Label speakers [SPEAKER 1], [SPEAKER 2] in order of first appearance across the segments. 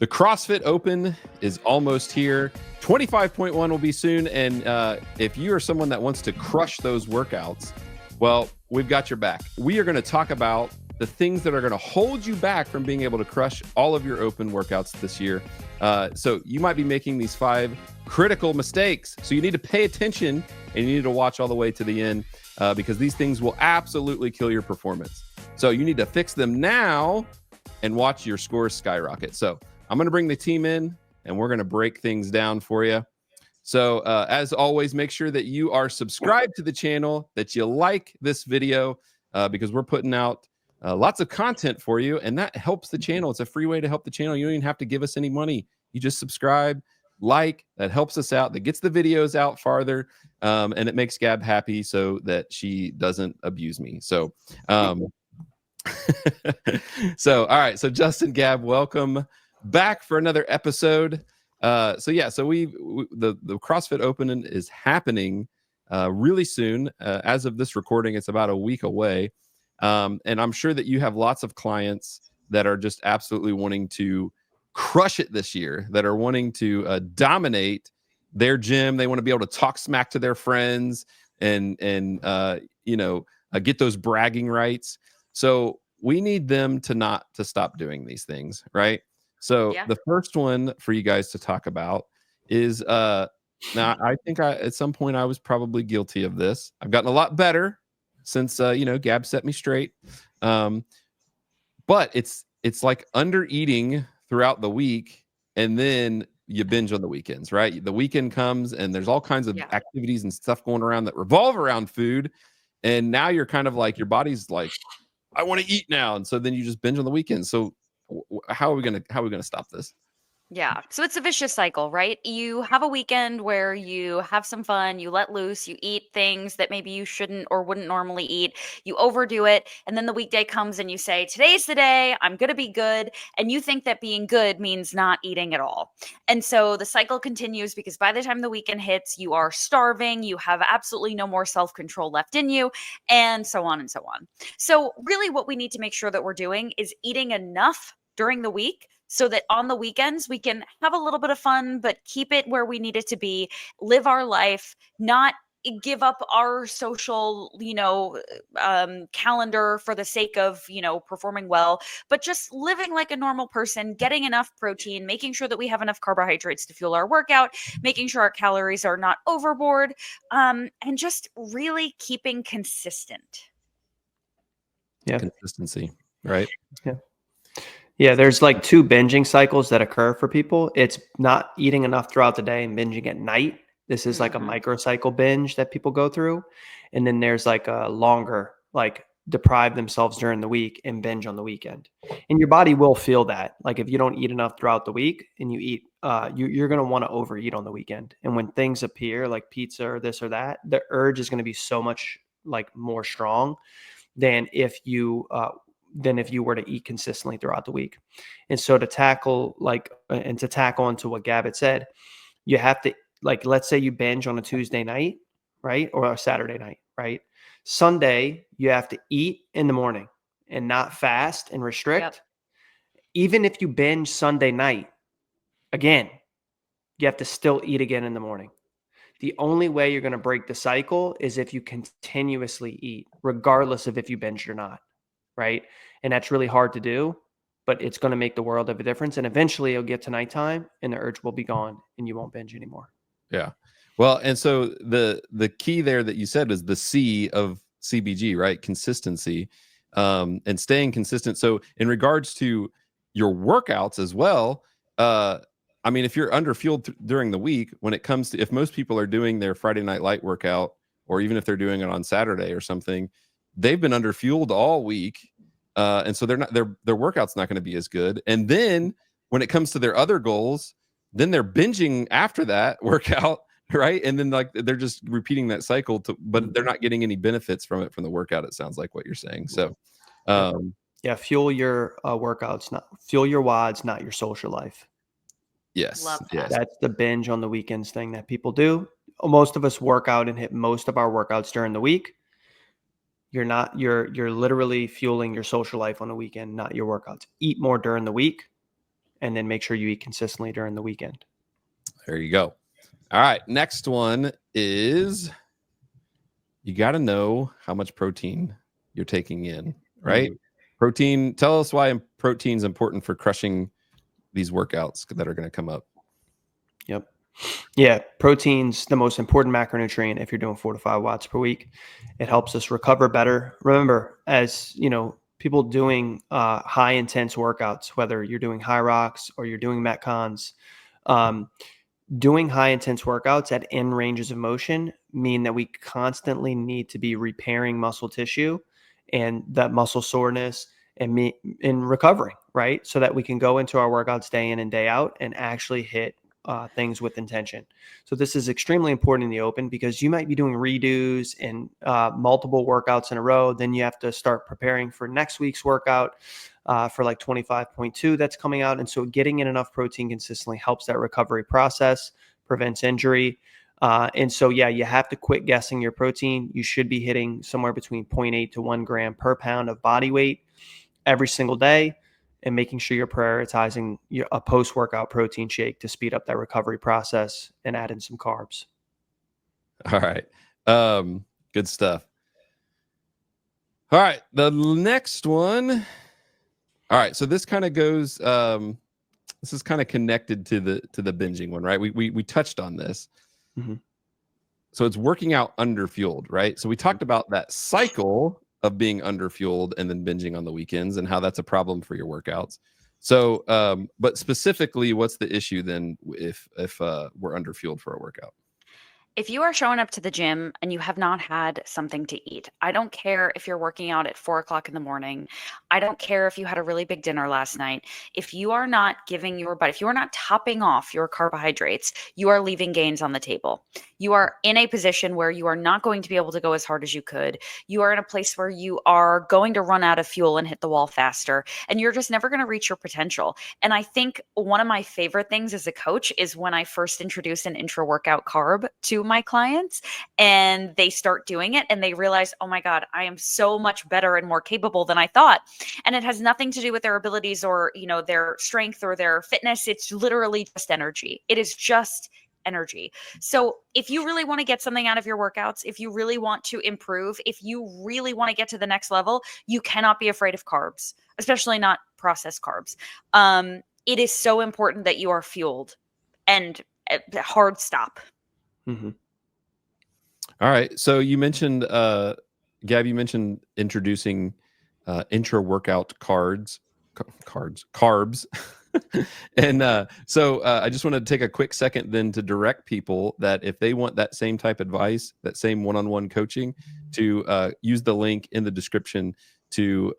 [SPEAKER 1] The CrossFit Open is almost here. 25.1 will be soon. And if you are someone that wants to crush those workouts, well, we've got your back. We are going to talk about the things that are going to hold you back from being able to crush all of your open workouts this year. So you might be making these 5 critical mistakes. So you need to pay attention and you need to watch all the way to the end because these things will absolutely kill your performance. So you need to fix them now and watch your scores skyrocket. So I'm going to bring the team in and we're going to break things down for you. So as always, make sure that you are subscribed to the channel, that you like this video because we're putting out lots of content for you, and that helps the channel. It's a free way to help the channel. You don't even have to give us any money. You just subscribe, like, that helps us out. That gets the videos out farther, and it makes Gab happy so that she doesn't abuse me. So, so all right. So Justin, Gab, welcome back for another episode. So the CrossFit Open is happening really soon. As of this recording, it's about a week away. And I'm sure that you have lots of clients that are just absolutely wanting to crush it this year, that are wanting to dominate their gym. They want to be able to talk smack to their friends and get those bragging rights. So we need them to stop doing these things, right? So the first one for you guys to talk about is now I think at some point I was probably guilty of this. I've gotten a lot better since Gab set me straight. But it's like under eating throughout the week and then you binge on the weekends, right? The weekend comes and there's all kinds of activities and stuff going around that revolve around food. And now you're kind of like, your body's like, I want to eat now. And so then you just binge on the weekend. So how are we gonna stop this?
[SPEAKER 2] Yeah. So it's a vicious cycle, right? You have a weekend where you have some fun, you let loose, you eat things that maybe you shouldn't or wouldn't normally eat, you overdo it. And then the weekday comes and you say, today's the day, I'm going to be good. And you think that being good means not eating at all. And so the cycle continues because by the time the weekend hits, you are starving, you have absolutely no more self-control left in you, and so on and so on. So really what we need to make sure that we're doing is eating enough during the week so that on the weekends we can have a little bit of fun, but keep it where we need it to be, live our life, not give up our social, calendar for the sake of, performing well, but just living like a normal person, getting enough protein, making sure that we have enough carbohydrates to fuel our workout, making sure our calories are not overboard, and just really keeping consistent.
[SPEAKER 1] Yeah. Consistency, right?
[SPEAKER 3] Yeah. Yeah, there's like 2 binging cycles that occur for people. It's not eating enough throughout the day and binging at night. This is like a microcycle binge that people go through. And then there's like a longer, like deprive themselves during the week and binge on the weekend. And your body will feel that. Like if you don't eat enough throughout the week and you eat, you're going to want to overeat on the weekend. And when things appear like pizza or this or that, the urge is going to be so much like more strong than if you were to eat consistently throughout the week. And so to tackle onto what Gabbett said, you have to, like, let's say you binge on a Tuesday night, right? Or a Saturday night, right? Sunday, you have to eat in the morning and not fast and restrict. Yep. Even if you binge Sunday night, again, you have to still eat again in the morning. The only way you're going to break the cycle is if you continuously eat, regardless of if you binge or not. Right. And that's really hard to do, but it's going to make the world of a difference. And eventually it'll get to nighttime and the urge will be gone and you won't binge anymore.
[SPEAKER 1] Yeah. Well, and so the key there that you said is the C of CBG, right? Consistency, and staying consistent. So in regards to your workouts as well, I mean, if you're underfueled during the week, when it comes to, if most people are doing their Friday night light workout, or even if they're doing it on Saturday or something, they've been underfueled all week. And so their workout's not going to be as good. And then when it comes to their other goals, then they're binging after that workout, right? And then like they're just repeating that cycle but they're not getting any benefits from it from the workout. It sounds like what you're saying. So
[SPEAKER 3] fuel your workouts, not fuel your WODs, not your social life.
[SPEAKER 1] Yes.
[SPEAKER 2] Love that.
[SPEAKER 1] Yes.
[SPEAKER 3] That's the binge on the weekends thing that people do. Most of us work out and hit most of our workouts during the week. You're literally fueling your social life on the weekend, not your workouts. Eat more during the week and then make sure you eat consistently during the weekend.
[SPEAKER 1] There you go. All right. Next one is you got to know how much protein you're taking in, right? Protein. Tell us why protein is important for crushing these workouts that are going to come up.
[SPEAKER 3] Yep. Yeah. Protein's the most important macronutrient if you're doing 4 to 5 watts per week. It helps us recover better. Remember, as you know, people doing high intense workouts, whether you're doing high rocks or you're doing metcons, doing high intense workouts at end ranges of motion mean that we constantly need to be repairing muscle tissue and that muscle soreness and recovering, right? So that we can go into our workouts day in and day out and actually hit things with intention. So this is extremely important in the open because you might be doing redos and multiple workouts in a row. Then you have to start preparing for next week's workout for like 25.2 that's coming out. And so getting in enough protein consistently helps that recovery process, prevents injury. And so, yeah, you have to quit guessing your protein. You should be hitting somewhere between 0.8 to 1 gram per pound of body weight every single day, and making sure you're prioritizing a post-workout protein shake to speed up that recovery process and add in some carbs.
[SPEAKER 1] All right. Good stuff. All right. The next one. All right. So this kind of goes, this is kind of connected to the binging one, right? We touched on this.
[SPEAKER 3] Mm-hmm.
[SPEAKER 1] So it's working out underfueled, right? So we talked about that cycle of being underfueled and then binging on the weekends and how that's a problem for your workouts. So, but specifically, what's the issue then if we're underfueled for a workout?
[SPEAKER 2] If you are showing up to the gym and you have not had something to eat, I don't care if you're working out at 4 o'clock in the morning. I don't care if you had a really big dinner last night. If you are not giving your body, if you are not topping off your carbohydrates, you are leaving gains on the table. You are in a position where you are not going to be able to go as hard as you could. You are in a place where you are going to run out of fuel and hit the wall faster, and you're just never going to reach your potential. And I think one of my favorite things as a coach is when I first introduced an intra-workout carb to my clients and they start doing it and they realize, oh my God, I am so much better and more capable than I thought. And it has nothing to do with their abilities or, their strength or their fitness. It's literally just energy. It is just energy. So if you really want to get something out of your workouts, if you really want to improve, if you really want to get to the next level, you cannot be afraid of carbs, especially not processed carbs. It is so important that you are fueled and hard stop.
[SPEAKER 3] Mm-hmm.
[SPEAKER 1] All right. So you mentioned, Gab, you mentioned introducing intra-workout carbs. And so I just want to take a quick second then to direct people that if they want that same type advice, that same one-on-one coaching, to use the link in the description to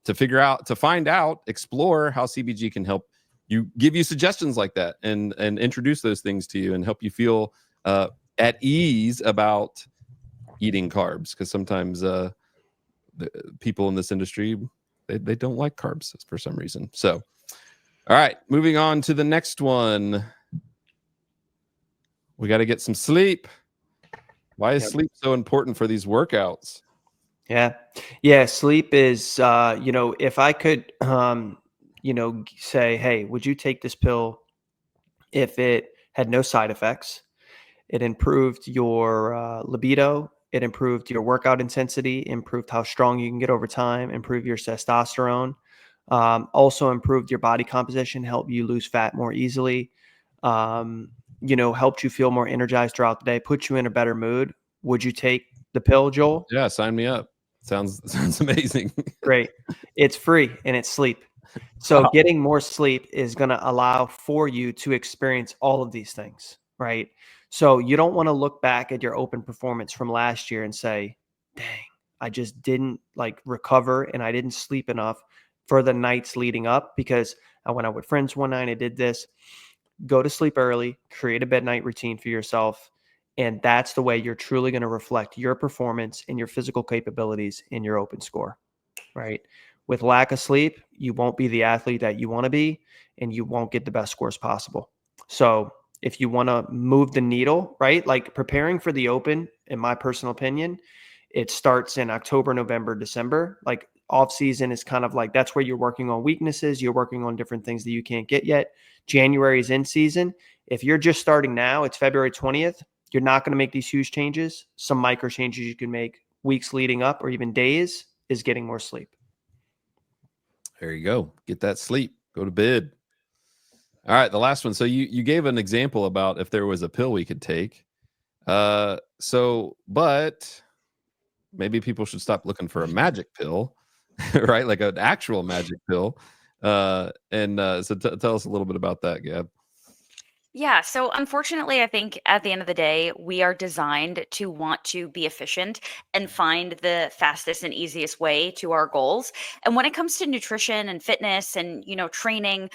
[SPEAKER 1] find out, explore how CBG can help you, give you suggestions like that, and introduce those things to you and help you feel at ease about eating carbs, because sometimes the people in this industry they don't like carbs for some reason. So, all right, moving on to the next one. We got to get some sleep. Why is sleep so important for these workouts?
[SPEAKER 3] Yeah. Sleep is, if I could, say, hey, would you take this pill if it had no side effects? It improved your libido. It improved your workout intensity, improved how strong you can get over time, improved your testosterone, also improved your body composition, helped you lose fat more easily, helped you feel more energized throughout the day, put you in a better mood. Would you take the pill, Joel?
[SPEAKER 1] Yeah, sign me up. Sounds amazing.
[SPEAKER 3] Great. It's free and it's sleep. So getting more sleep is going to allow for you to experience all of these things, right? So you don't want to look back at your open performance from last year and say, dang, I just didn't recover and I didn't sleep enough for the nights leading up, because I went out with friends one night, I did this. Go to sleep early, create a bed night routine for yourself. And that's the way you're truly going to reflect your performance and your physical capabilities in your open score, right? With lack of sleep, you won't be the athlete that you want to be, and you won't get the best scores possible. So if you want to move the needle, right? Like preparing for the open, in my personal opinion, it starts in October, November, December. Like Off season is kind of like, that's where you're working on weaknesses. You're working on different things that you can't get yet. January is in season. If you're just starting now, it's February 20th. You're not going to make these huge changes. Some micro changes you can make weeks leading up or even days is getting more sleep.
[SPEAKER 1] There you go. Get that sleep. Go to bed. All right, the last one. So you gave an example about if there was a pill we could take. But maybe people should stop looking for a magic pill, right? Like an actual magic pill. So tell us a little bit about that, Gab.
[SPEAKER 2] Yeah. So unfortunately, I think at the end of the day, we are designed to want to be efficient and find the fastest and easiest way to our goals. And when it comes to nutrition and fitness and, training,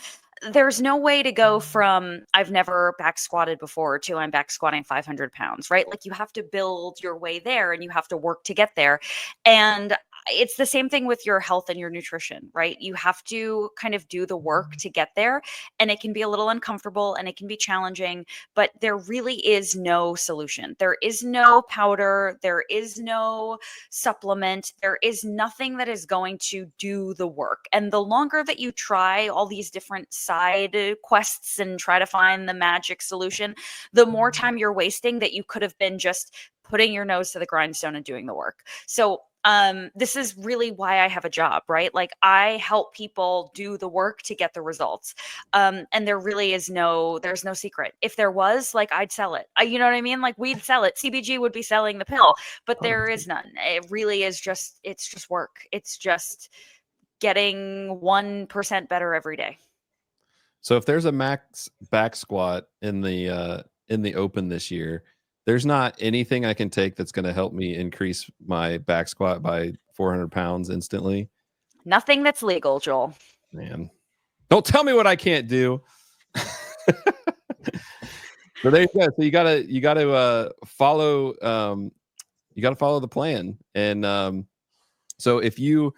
[SPEAKER 2] there's no way to go from I've never back squatted before to I'm back squatting 500 pounds, right? Like you have to build your way there and you have to work to get there. And it's the same thing with your health and your nutrition, right? You have to kind of do the work to get there. And it can be a little uncomfortable and it can be challenging, but there really is no solution. There is no powder. There is no supplement. There is nothing that is going to do the work. And the longer that you try all these different side quests and try to find the magic solution, the more time you're wasting that you could have been just putting your nose to the grindstone and doing the work. So this is really why I have a job, right? Like I help people do the work to get the results. And there really is there's no secret. If there was, like, I'd sell it. You know what I mean? Like we'd sell it. CBG would be selling the pill, but there is none. It really is it's just work. It's just getting 1% better every day.
[SPEAKER 1] So if there's a max back squat in the open this year, there's not anything I can take that's going to help me increase my back squat by 400 pounds instantly.
[SPEAKER 2] Nothing that's legal, Joel.
[SPEAKER 1] Man, don't tell me what I can't do. So there you go. So you gotta follow the plan. And so if you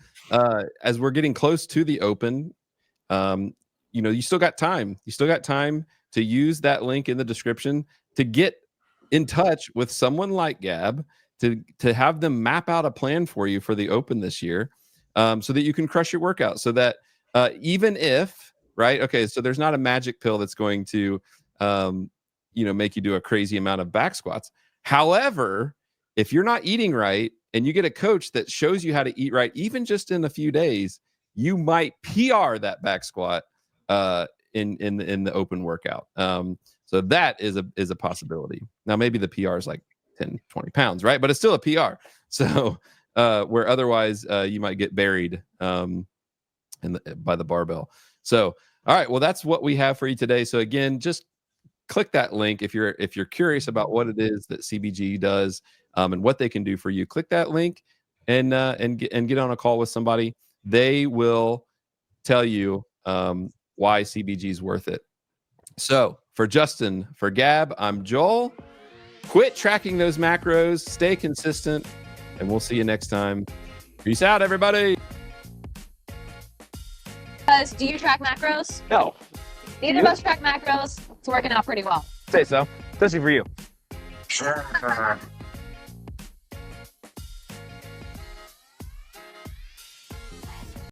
[SPEAKER 1] as we're getting close to the open, you still got time. You still got time to use that link in the description to get in touch with someone like Gab to have them map out a plan for you for the open this year, so that you can crush your workout. So that even if, right? Okay, so there's not a magic pill that's going to make you do a crazy amount of back squats. However, if you're not eating right and you get a coach that shows you how to eat right, even just in a few days, you might PR that back squat in the open workout. So that is a possibility. Now, maybe the PR is like 10, 20 pounds, right? But it's still a PR. So where otherwise you might get buried by the barbell. So, all right, well, that's what we have for you today. So again, just click that link if you're curious about what it is that CBG does and what they can do for you. Click that link and get on a call with somebody. They will tell you why CBG is worth it. So for Justin, for Gab, I'm Joel. Quit tracking those macros, stay consistent, and we'll see you next time. Peace out, everybody.
[SPEAKER 4] Do you track macros?
[SPEAKER 5] No.
[SPEAKER 4] Neither of us track macros. It's working out pretty well.
[SPEAKER 5] Say so. Especially for you.
[SPEAKER 4] Sure.